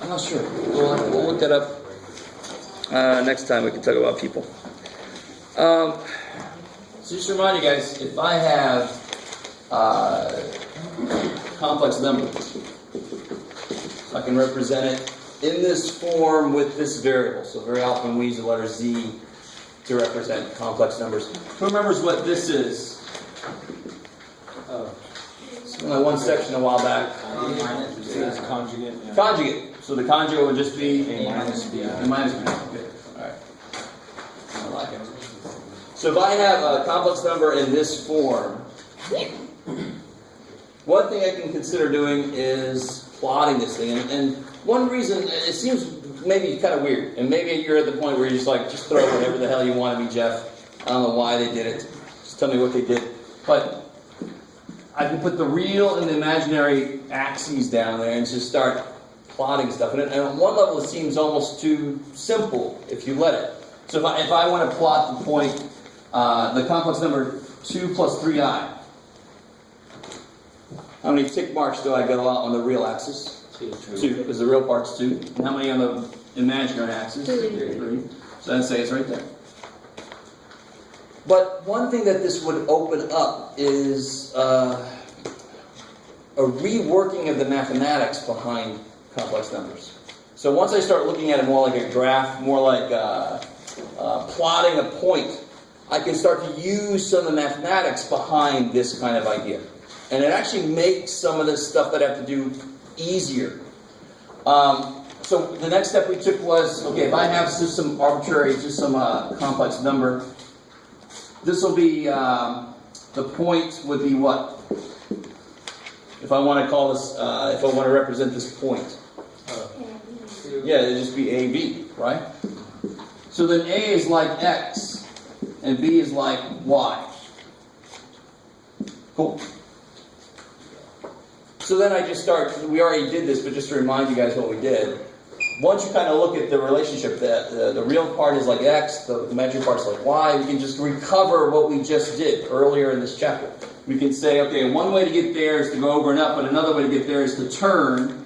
I'm not sure. We'll look that up next time. We can talk about people. So just to remind you guys, if I have complex number, so I can represent it in this form with this variable. So very often we use the letter Z to represent complex numbers. Who remembers what this is? Only one section a while back. It's conjugate. Yeah. Conjugate. So the conjugate would just be A minus B. A minus B. Okay. All right. I like it. So if I have a complex number in this form, one thing I can consider doing is plotting this thing. And one reason, it seems maybe kind of weird, and maybe you're at the point where you're just like, just throw whatever the hell you want at me, Jeff. I don't know why they did it. Just tell me what they did. But I can put the real and the imaginary axes down there and just start plotting stuff. And on one level, it seems almost too simple if you let it. So if I want to plot the point, the complex number 2 plus 3i, how many tick marks do I go out on the real axis? 2, because the real part's 2. And how many on the imaginary axis? 3. So then say it's right there. But one thing that this would open up is a reworking of the mathematics behind complex numbers. So once I start looking at it more like a graph, more like plotting a point, I can start to use some of the mathematics behind this kind of idea. And it actually makes some of this stuff that I have to do easier. So the next step we took was, okay, if I have just some arbitrary, just some complex number, this will be, the point would be what? If I want to call this, if I want to represent this point. Yeah, it'd just be AB, right? So then A is like X, and B is like Y. Cool. So then I just start, we already did this, but just to remind you guys what we did. Once you kind of look at the relationship, the real part is like X, the imaginary part is like Y, we can just recover what we just did earlier in this chapter. We can say, okay, one way to get there is to go over and up, but another way to get there is to turn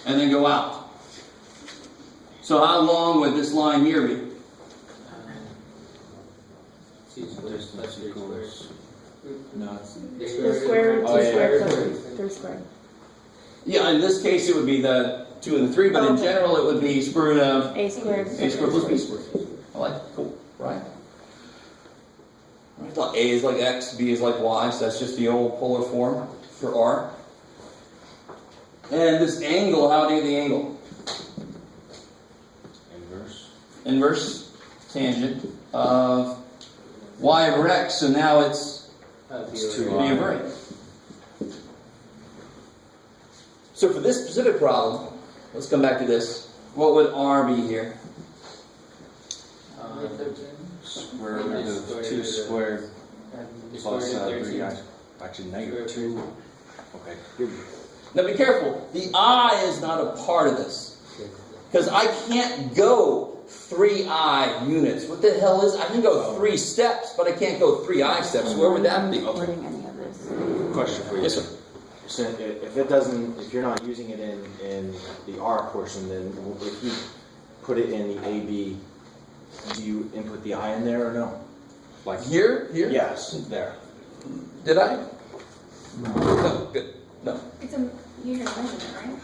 and then go out. So how long would this line here be? No, it's The square root, 2 squared plus 3 squared. Yeah, in this case it would be the 2 and the 3, but in general it would be square root of A squared. A squared plus B squared. I like it. Cool, right? I thought A is like X, B is like Y, so that's just the old polar form for R. And this angle, how do you get the angle? Inverse tangent of Y over X, so now it's 2 B over A. So for this specific problem, let's come back to this. What would R be here? Square root of 2 squared plus 3i. Actually, negative 2. Okay. Now be careful. The I is not a part of this. Because I can't go 3i units. What the hell is? I can go 3 steps, but I can't go 3i steps. Where would that be? Recording any of this. Question for you. Yes, sir. So if it doesn't, if you're not using it in the R portion, then if you put it in the AB, do you input the I in there or no? Like here? Here? Yes, there. Did I? No. Good. No. It's a unit of measurement, right?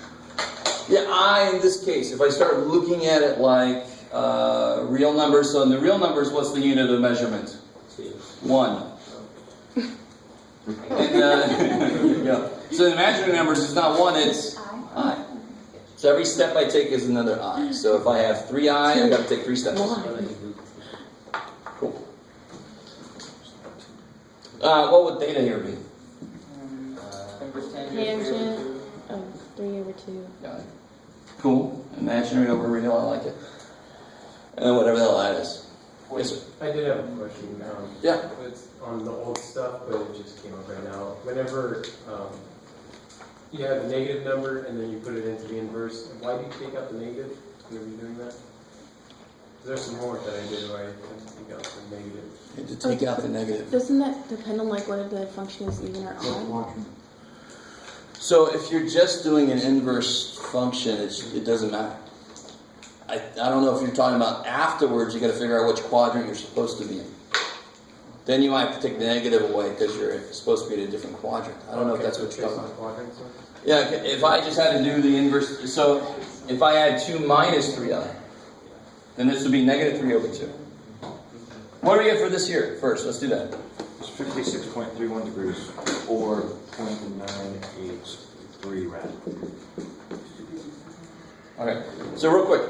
Yeah, I in this case, if I start looking at it like real numbers, so in the real numbers, what's the unit of measurement? 1. And yeah. So in imaginary numbers, it's not 1, it's I. So every step I take is another I. So if I have 3i, I got to take 3 steps. Cool. What would theta here be? Tangent of 3 over 2. Got it. Cool. Imaginary over real, I like it. And then whatever the hell that is. Yes, sir. I did have a question. Yeah. It's on the old stuff, but it just came up right now. Whenever you have a negative number and then you put it into the inverse, why do you take out the negative whenever you're doing that? There's some homework that I did where I had to take out the negative. You had to take out the negative. Doesn't that depend on like whether the function is even or odd? So if you're just doing an inverse function, it doesn't matter. I don't know if you're talking about afterwards, you got to figure out which quadrant you're supposed to be in. Then you might have to take the negative away because you're supposed to be in a different quadrant. I don't know if that's what you're talking about. Yeah, if I just had to do the inverse, so if I had 2 minus 3i, then this would be negative 3 over 2. What do we get for this here? First, let's do that. It's 56.31 degrees, or 0.983 rad. Okay, so real quick.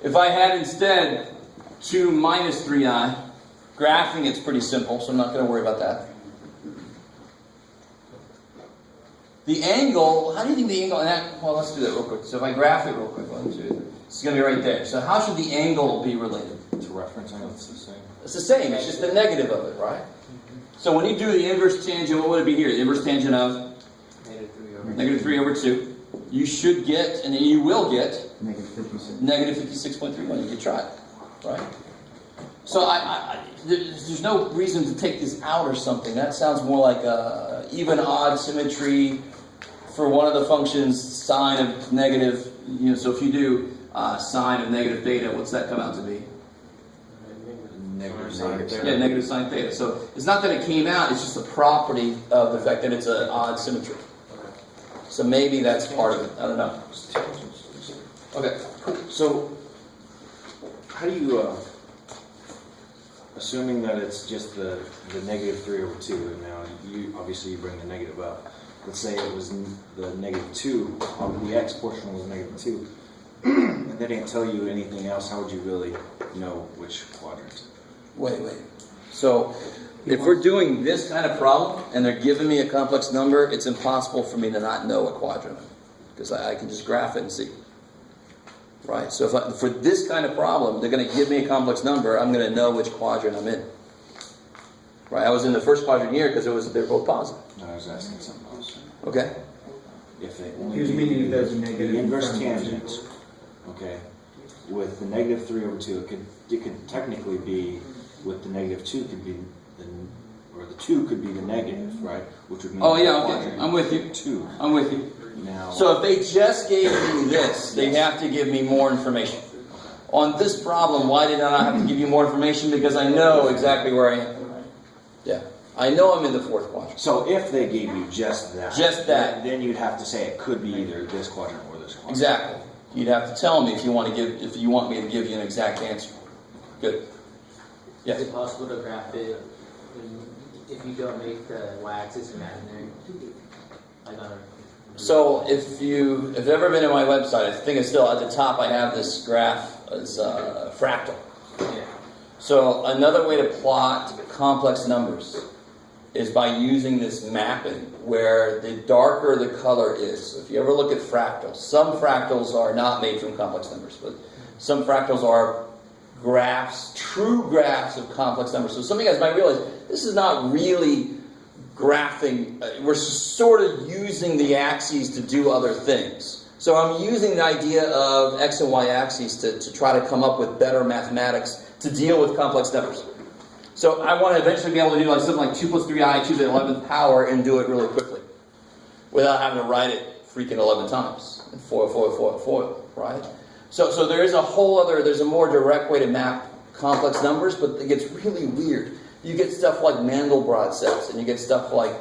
If I had instead 2 minus 3i, graphing it's pretty simple, so I'm not going to worry about that. The angle, how do you think the angle, well, let's do that real quick. So if I graph it real quick, 1, 2, it's going to be right there. So how should the angle be related? To reference angle, it's the same. It's the same, it's just the negative of it, right? So when you do the inverse tangent, what would it be here? The inverse tangent of? Negative 3 over 2. You should get, and you will get, negative 56.31. You could try it, right? So there's no reason to take this out or something. That sounds more like even odd symmetry for one of the functions, sine of negative, so if you do sine of negative theta, what's that come out to be? Negative sine theta. Yeah, negative sine theta. So it's not that it came out, it's just a property of the fact that it's an odd symmetry. So maybe that's part of it. I don't know. Okay. So, how do you, assuming that it's just the negative 3 over 2, and now obviously you bring the negative up. Let's say it was the negative 2, the x portion was negative 2, and they didn't tell you anything else, how would you really know which quadrant? Wait. So if we're doing this kind of problem and they're giving me a complex number, it's impossible for me to not know what quadrant I'm in, because I can just graph it and see. Right? So for this kind of problem, they're going to give me a complex number, I'm going to know which quadrant I'm in. Right? I was in the first quadrant here because they're both positive. No, I was asking something else. Okay? If they He only was give meaning you if there's a negative the in inverse front of it. tangent, okay, with the negative 3 over 2, it could technically be with the negative 2 could be or the 2 could be the negative, right? Which would mean Oh yeah, okay. quadrant I'm with you. 2. I'm with you. Now, So if they just gave me this, they'd have to give me more information. On this problem, why did I not have to give you more information? Because I know exactly where I am. Yeah. I know I'm in the fourth quadrant. so if they gave you just that, Just that. then you'd have to say it could be either this quadrant or this quadrant. Exactly. You'd have to tell me if you want me to give you an exact answer. Good. Yes. Is it possible to graph it if you don't make the y-axis imaginary? Like on a So if you've ever been to my website, I think it's still at the top. I have this graph. It's fractal. yeah. So another way to plot complex numbers is by using this mapping where the darker the color is. So if you ever look at fractals, some fractals are not made from complex numbers, but some fractals are graphs, true graphs of complex numbers. So some of you guys might realize this is not really graphing. We're sort of using the axes to do other things. So I'm using the idea of x and y axes to try to come up with better mathematics to deal with complex numbers. So I want to eventually be able to do like something like 2 plus 3i to the 11th power and do it really quickly without having to write it freaking 11 times and foil, right? So there is a whole other, there's a more direct way to map complex numbers, but it gets really weird. You get stuff like Mandelbrot sets, and you get stuff like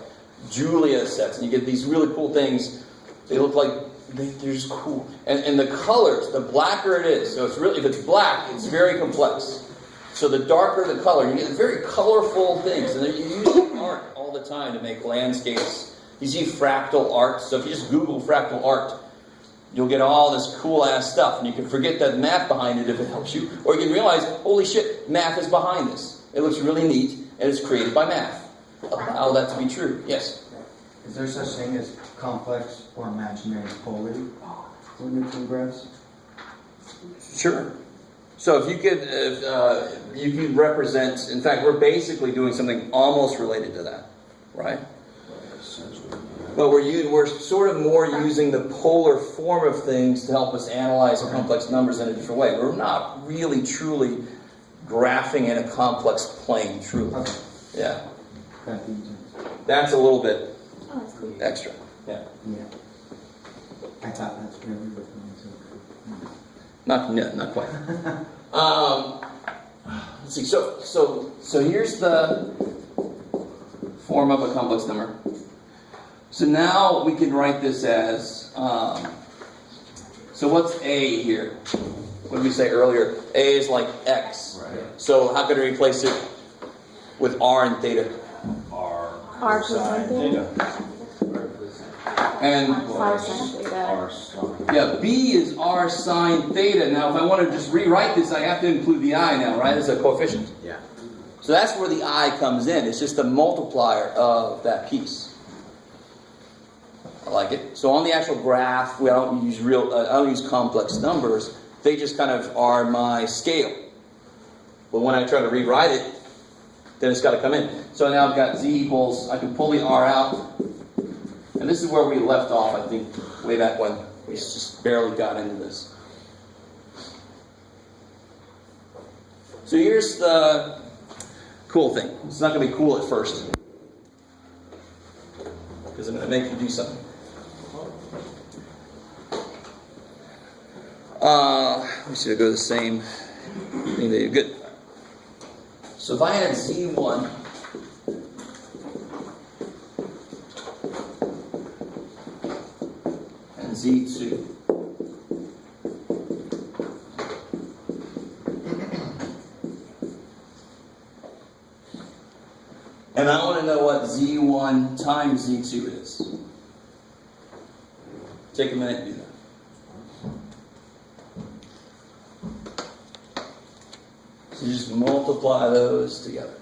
Julia sets, and you get these really cool things. They look like they're just cool. And the colors, the blacker it is, so it's really, if it's black, it's very complex. So the darker the color, you get very colorful things. And you use art all the time to make landscapes. You see fractal art. So if you just Google fractal art, you'll get all this cool-ass stuff. And you can forget that math behind it if it helps you. Or you can realize, holy shit, math is behind this. It looks really neat, and it's created by math. Allow that to be true. Yes? Is there such thing as complex or imaginary polarity when making graphs? Sure. So if you could represent, in fact, we're basically doing something almost related to that, right? But we're sort of more using the polar form of things to help us analyze complex numbers in a different way. We're not really truly graphing in a complex plane, truly. Okay. Yeah. That means That's a little bit Oh, that's cool. extra. Yeah. I thought that's where we were going to. Not quite. Let's see. So here's the form of a complex number. So now we can write this as. So what's a here? What did we say earlier? A is like x. Right. So how could I replace it with r and theta? R cosine theta. And R sin theta. R sine. yeah, b is r sine theta. Now, if I want to just rewrite this, I have to include the I now, right? As a coefficient. Yeah. So that's where the I comes in. It's just a multiplier of that piece. I like it. So on the actual graph, I don't use complex numbers. They just kind of are my scale. But when I try to rewrite it, then it's got to come in. So now I've got z equals, I can pull the r out. And this is where we left off, I think, way back when we just barely got into this. So here's the cool thing. It's not going to be cool at first, because I'm going to make you do something. Let me see if I go to the same thing that you good. So if I had z1 and z2, and I want to know what z1 times z2 is. Take a minute to do that. So you just multiply those together.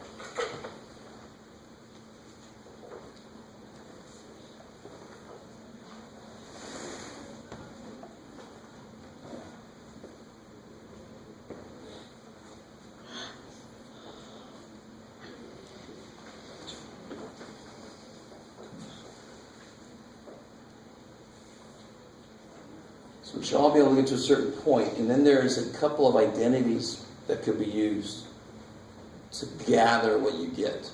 So we should all be able to get to a certain point, and then there's a couple of identities that could be used to gather what you get.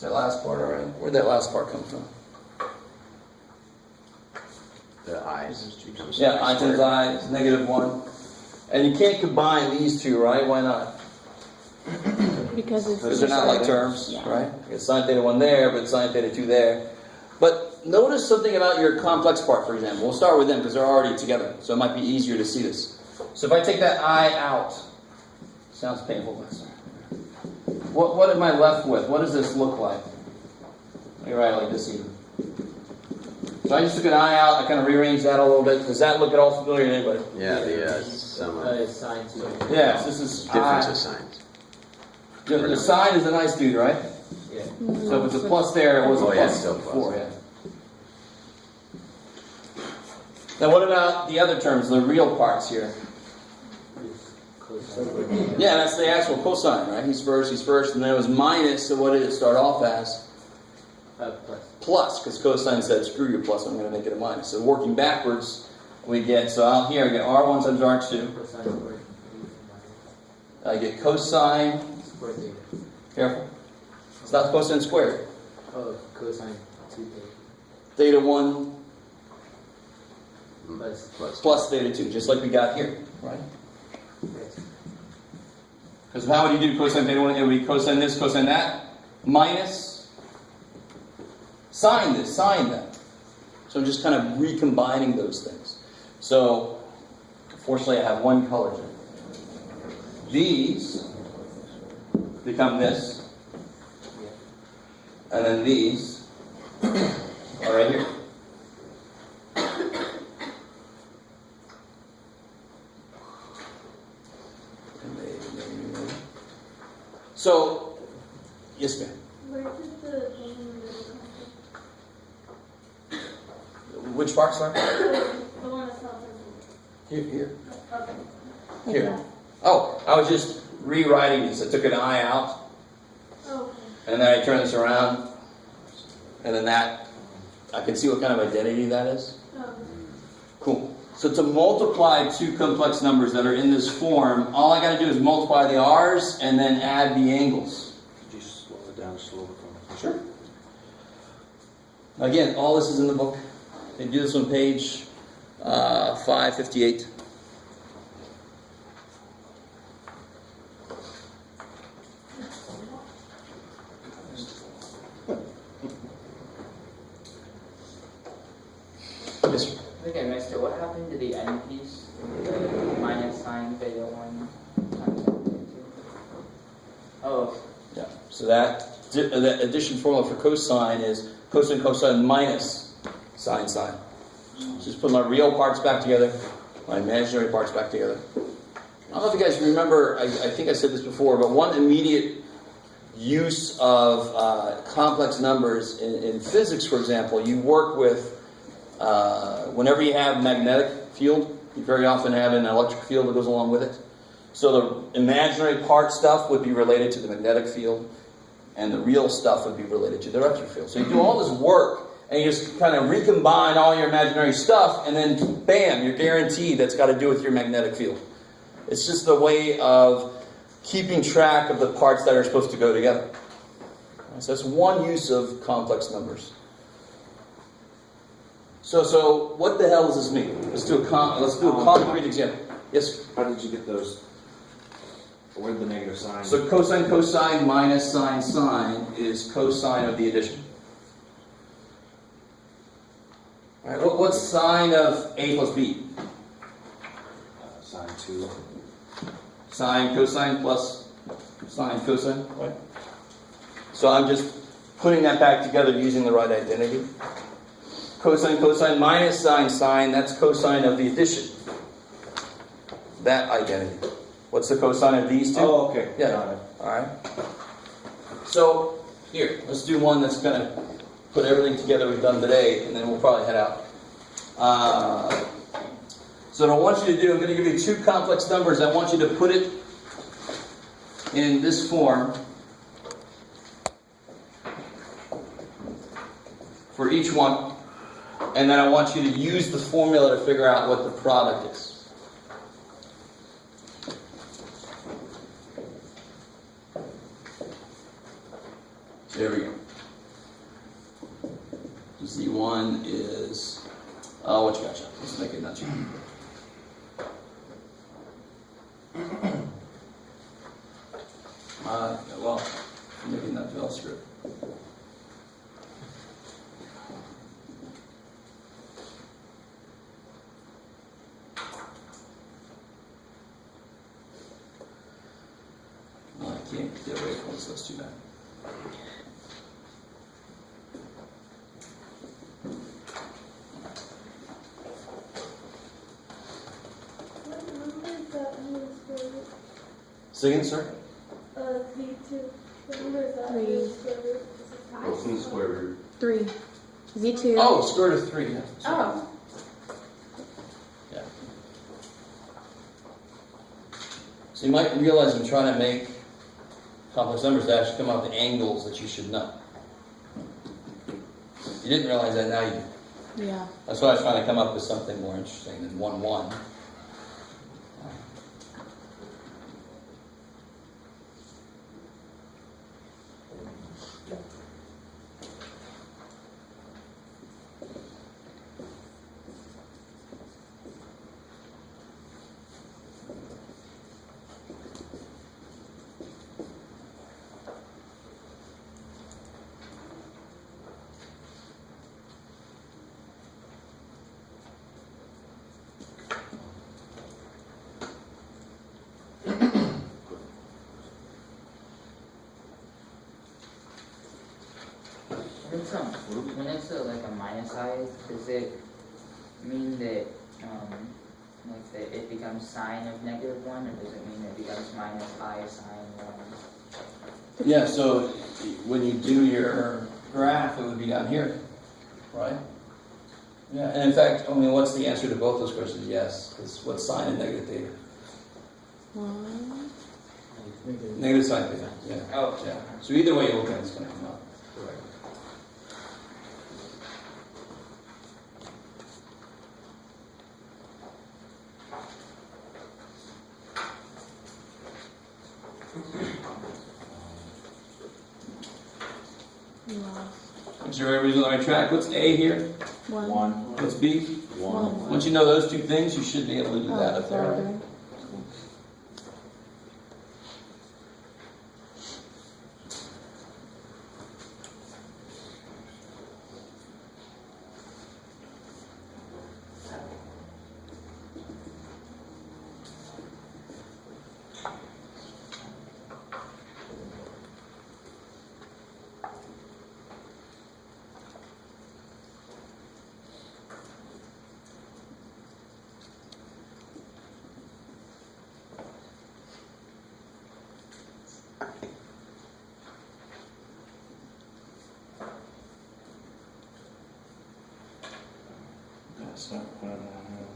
Is that last part already? Where'd that last part come from? The i's. Yeah, I times I is -1. And you can't combine these two, right? Why not? Because Because they're not like terms, Yeah. right? You got sine theta 1 there, but sine theta 2 there. But notice something about your complex part, for example. We'll start with them because they're already together. So it might be easier to see this. So if I take that I out, sounds painful, but sorry. What am I left with? What does this look like? Let me write it like this even. So I just took an I out, I kind of rearranged that a little bit. Does that look at all familiar to anybody? Yeah, the sum of Sine two. Yes, this is difference I. of signs. The sine is a nice dude, right? Yeah. So if it's a plus there, it was a Oh, yeah, plus still plus. before, yeah. Now what about the other terms, the real parts here? Cosine. Yeah, that's the actual cosine, right? He's first, and then it was minus, so what did it start off as? Plus. Plus, because cosine said, screw your plus, I'm going to make it a minus. So working backwards, we get, so out here I get r1 times r2. Cosine squared. I get cosine, Square theta. careful. It's not cosine squared. Oh, cosine 2 theta. Theta 1 Plus. plus theta 2, just like we got here, right? Yes. Because how would you do cosine theta 1? It would be cosine this, cosine that, minus sine this, sine that. So I'm just kind of recombining those things. So, fortunately, I have one color here. These become this, and then these are right here. So, yes, ma'am. Where did the thing in the middle come Which part, sir? from? The one that's not Here. okay. Here. Oh, I was just rewriting this. I took an I out, Okay. and then I turned this around, and then that, I can see what kind of identity that is. Okay. Cool. So to multiply two complex numbers that are in this form, all I got to do is multiply the r's and then add the angles. Could you slow it down just a little bit? Sure. Again, all this is in the book. They do this on page 558. Yes, sir. I think I missed it. What happened to the end piece? The minus sine theta 1 times theta 2? Oh, Yeah. So that addition formula for cosine is cosine cosine minus sine sine. Just put my real parts back together, my imaginary parts back together. I don't know if you guys remember, I think I said this before, but one immediate use of complex numbers in physics, for example, you work with, whenever you have magnetic field, you very often have an electric field that goes along with it. So the imaginary part stuff would be related to the magnetic field, and the real stuff would be related to the electric field. So you do all this work, and you just kind of recombine all your imaginary stuff, and then bam, you're guaranteed that's got to do with your magnetic field. It's just the way of keeping track of the parts that are supposed to go together. So that's one use of complex numbers. So what the hell does this mean? Let's do a concrete example. Yes? How did you get those? Where did the negative sign? So cosine cosine minus sine sine is cosine of the addition. All right, what's sine of a plus b? Sine 2. Sine cosine plus sine cosine, right? So I'm just putting that back together using the right identity. Cosine cosine minus sine sine, that's cosine of the addition. That identity. What's the cosine of these two? Oh, okay. Yeah. Got it. Alright. So, here, let's do one that's going to put everything together we've done today, and then we'll probably head out. So what I want you to do, I'm going to give you two complex numbers. I want you to put it in this form for each one, and then I want you to use the formula to figure out what the product is. There we go. Z1 is, what you got? Let's make it not you. Well, maybe not JavaScript. Well, I can't get away from this, that's too bad. What number is that in the square root? Say again, sir? Z2. What number is that in Three. the square root? Is it five? What's in the square root? 3. Z2. Oh, square root of 3, yeah. Oh. Yeah. So you might realize I'm trying to make complex numbers that actually come out the angles that you should know. You didn't realize that, now you do. Yeah. That's why I was trying to come up with something more interesting than 1, 1. when it's like a minus I, does it mean that like that it becomes sine of -1, or does it mean it becomes minus I sine 1? Yeah, so when you do your graph, it would be down here, right? Yeah, and in fact, I mean, what's the answer to both those questions? Yes, because what's sine and negative theta? 1. Negative sine theta, yeah. Oh, Yeah. So either way you look at it, it's going to come out. Correct. Make sure everybody's on the right track. What's A here? 1. What's B? 1. Once you know those two things, you should be able to do that up there. Right? That's not what I want to know.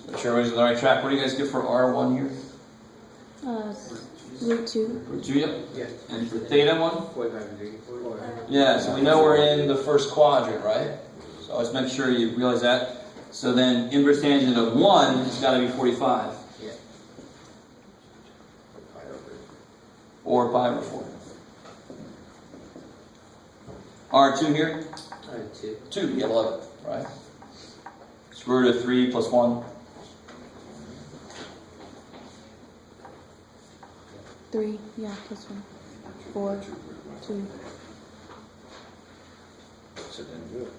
Make sure everybody's on the right track. What do you guys get for R1 here? Root 2. Root 2, yep. Yeah. And for theta 1? 45 degrees. Yeah, so we know we're in the first quadrant, right? So always make sure you realize that. So then inverse tangent of 1 has got to be 45. Yeah. Or pi over 4. R2 here? 2. 2, yeah, love it, right? Square root of 3 plus 1. 3. Yeah, plus 1. 4. 2. So then do it.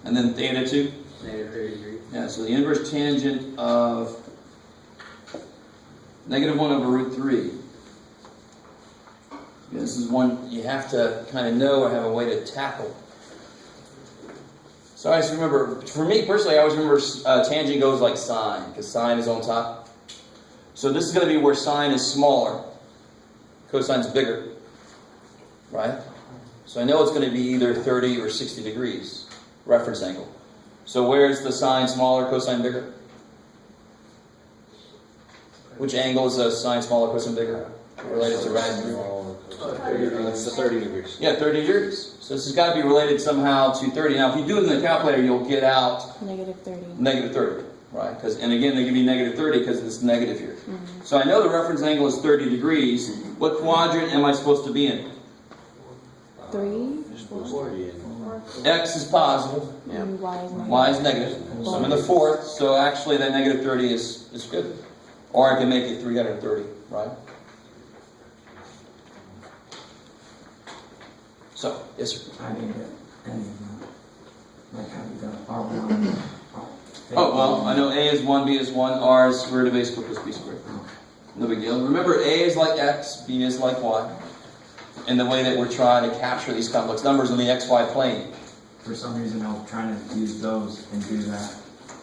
And then theta 2. Negative 30 degrees. Yeah, so the inverse tangent of negative 1 over root 3. This is one you have to kind of know or have a way to tackle. So I just remember, for me personally, I always remember tangent goes like sine, because sine is on top. So this is going to be where sine is smaller, cosine's bigger, right? So I know it's going to be either 30 or 60 degrees, reference angle. So where's the sine smaller, cosine bigger? Which angle is the sine smaller, cosine bigger? Related to right degree? That's the 30 degrees. Yeah, 30 degrees. So this has got to be related somehow to 30. Now, if you do it in the calculator, you'll get out Negative 30. negative 30, right? And again, they give you negative 30 because it's negative here. Mm-hmm. So I know the reference angle is 30 degrees. What quadrant am I supposed to be in? 3. X is positive, And Y is negative. Y is negative. So I'm in the fourth, so actually that negative 30 is good. Or I can make it 330, right? So, yes, sir. I didn't get any of that. Like how you got R1. Oh, well, I know A is 1, B is 1, R is square root of A squared plus B squared. No big deal. Remember, A is like X, B is like Y. In the way that we're trying to capture these complex numbers on the XY plane. For some reason, I was trying to use those and do that.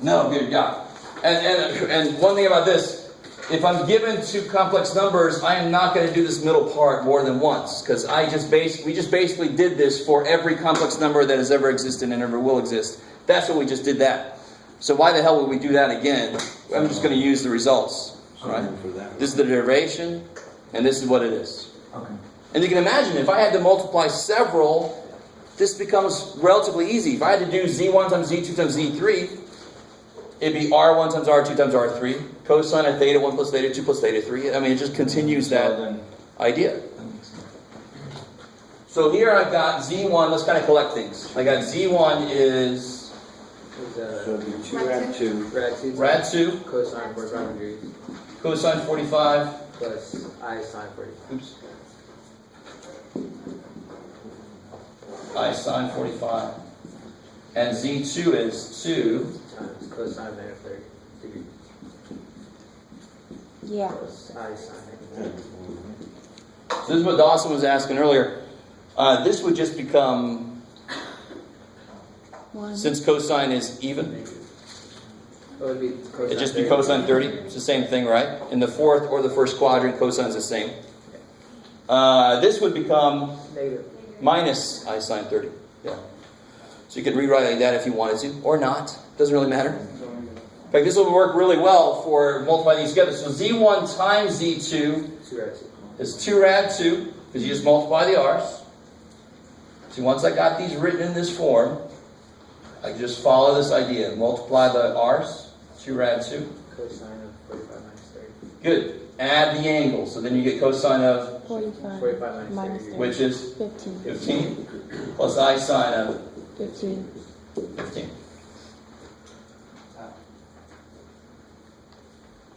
No, good, yeah. And one thing about this, if I'm given two complex numbers, I am not going to do this middle part more than once, because we just basically did this for every complex number that has ever existed and ever will exist. That's what we just did that. So why the hell would we do that again? I'm just going to use the results, right? This is the derivation, and this is what it is. Okay. And you can imagine, if I had to multiply several, this becomes relatively easy. If I had to do z1 times z2 times z3, it'd be r1 times r2 times r3, cosine of theta 1 plus theta 2 plus theta 3. I mean, it just continues that idea. That makes sense. So here I've got z1, let's kind of collect things. I got z1 is So it'd be 2 rad 2. rad 2, Cosine 45 degrees cosine 45, plus I sine 45. oops, I sine 45. And z2 is 2 Times cosine negative 30 degrees Yeah. plus I sine negative 30. So this is what Dawson was asking earlier. This would just become, 1. since cosine is even, It would be cosine it'd just be 30. cosine 30. It's the same thing, right? In the fourth or the first quadrant, cosine's the same. This would become Negative. minus I sine 30. Yeah. So you could rewrite it like that if you wanted to, or not. Doesn't really matter. In fact, this will work really well for multiplying these together. So z1 times z2 2 rad 2. is 2 rad 2, because you just multiply the r's. See, once I got these written in this form, I can just follow this idea. Multiply the r's, 2 rad 2. Cosine of 45 minus 30. Good. Add the angle. So then you get cosine of, 45 45 minus 30. which is 15. 15, plus I sine of 15. 15.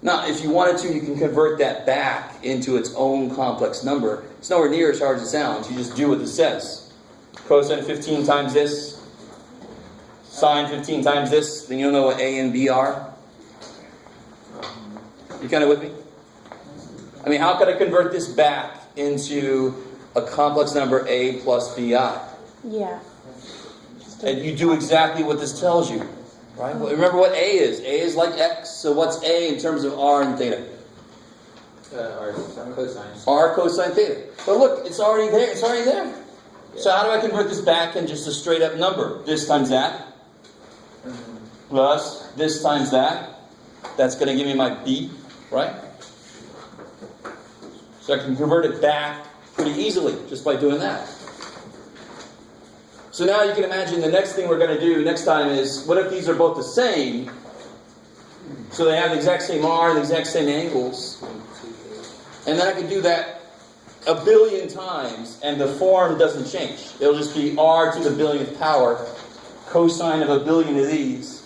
Now, if you wanted to, you can convert that back into its own complex number. It's nowhere near as hard as it sounds. You just do what it says. Cosine of 15 times this, sine 15 times this, then you'll know what A and B are. You kind of with me? I mean, how could I convert this back into a complex number A plus BI? Yeah. And you do exactly what this tells you, right? Well, remember what A is. A is like X, so what's A in terms of R and theta? R cosine. R cosine theta. But look, it's already there. It's already there. So how do I convert this back in just a straight up number? This times that, plus this times that. That's going to give me my B, right? So I can convert it back pretty easily just by doing that. So now you can imagine the next thing we're going to do next time is, what if these are both the same? So they have the exact same R and the exact same angles. And then I can do that a billion times and the form doesn't change. It'll just be R to the billionth power, cosine of a billion of these,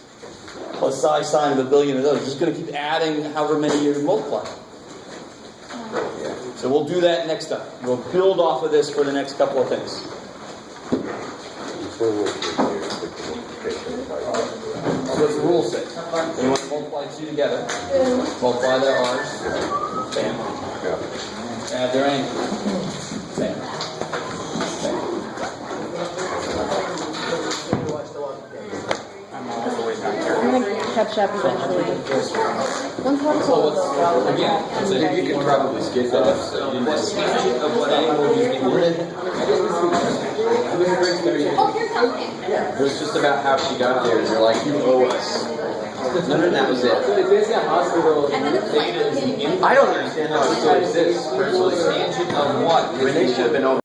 plus psi sine of a billion of those. Just going to keep adding however many you multiply. So we'll do that next time. We'll build off of this for the next couple of things. What's the rule say? You want to multiply two together. Multiply their r's. Bam. Add their angles. Bam. Bam. I'm going to catch up eventually. One part So what's, again, it's a, You can probably skip that. So you what's the tangent of what angle is equal? Oh, here's something. It was just about how she got there, and you're like, you owe us. No, that was it. If it's a hospital, And then it's like, Theta is the I don't understand how it still exists, So personally. the tangent of what? Renee should have been over.